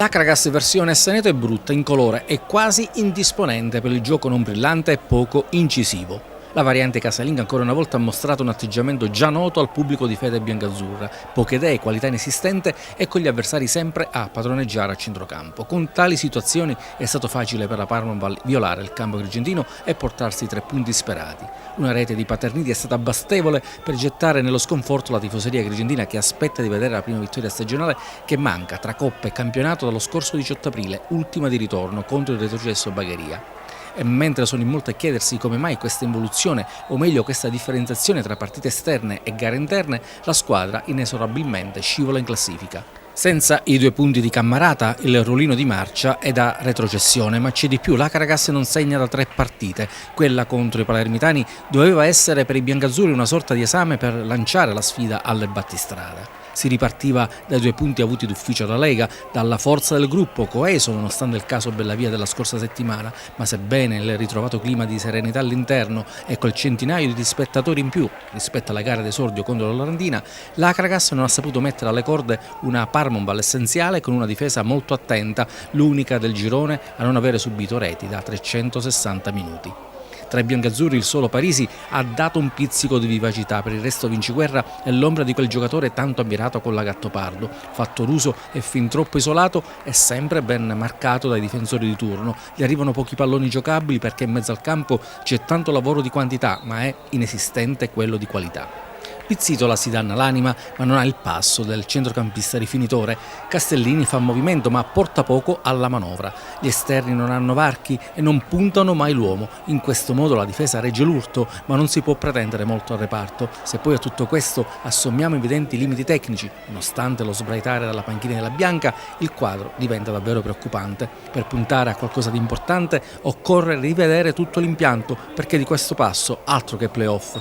La Caracas versione Seneto è brutta, incolore e quasi indisponente per il gioco non brillante e poco incisivo. La variante casalinga ancora una volta ha mostrato un atteggiamento già noto al pubblico di fede biancazzurra, poche idee, qualità inesistente e con gli avversari sempre a padroneggiare a centrocampo. Con tali situazioni è stato facile per la Parma violare il campo argentino e portarsi i 3 punti sperati. Una rete di Paterniti è stata bastevole per gettare nello sconforto la tifoseria argentina che aspetta di vedere la prima vittoria stagionale che manca tra Coppa e campionato dallo scorso 18 aprile, ultima di ritorno contro il retrocesso Bagheria. E mentre sono in molti a chiedersi come mai questa involuzione, o meglio questa differenziazione tra partite esterne e gare interne, la squadra inesorabilmente scivola in classifica. Senza i 2 punti di Cammarata, il ruolino di marcia è da retrocessione, ma c'è di più, la Caracas non segna da 3 partite. Quella contro i palermitani doveva essere per i biancazzurri una sorta di esame per lanciare la sfida alle battistrada. Si ripartiva dai 2 punti avuti d'ufficio dalla Lega, dalla forza del gruppo, coeso nonostante il caso Bellavia della scorsa settimana, ma sebbene il ritrovato clima di serenità all'interno e col centinaio di spettatori in più rispetto alla gara d'esordio contro l'Ollandina, la Caracas non ha saputo mettere alle corde una Parmonbal essenziale con una difesa molto attenta, l'unica del girone a non avere subito reti da 360 minuti. Tra i biancazzurri il solo Parisi ha dato un pizzico di vivacità, per il resto Vinciguerra è l'ombra di quel giocatore tanto ammirato con la Gattopardo, fattoruso e fin troppo isolato e sempre ben marcato dai difensori di turno. Gli arrivano pochi palloni giocabili perché in mezzo al campo c'è tanto lavoro di quantità, ma è inesistente quello di qualità. Pizzitola si danna l'anima, ma non ha il passo del centrocampista rifinitore. Castellini fa movimento, ma porta poco alla manovra. Gli esterni non hanno varchi e non puntano mai l'uomo. In questo modo la difesa regge l'urto, ma non si può pretendere molto al reparto. Se poi a tutto questo assommiamo evidenti limiti tecnici, nonostante lo sbraitare dalla panchina della Bianca, il quadro diventa davvero preoccupante. Per puntare a qualcosa di importante occorre rivedere tutto l'impianto, perché di questo passo altro che playoff.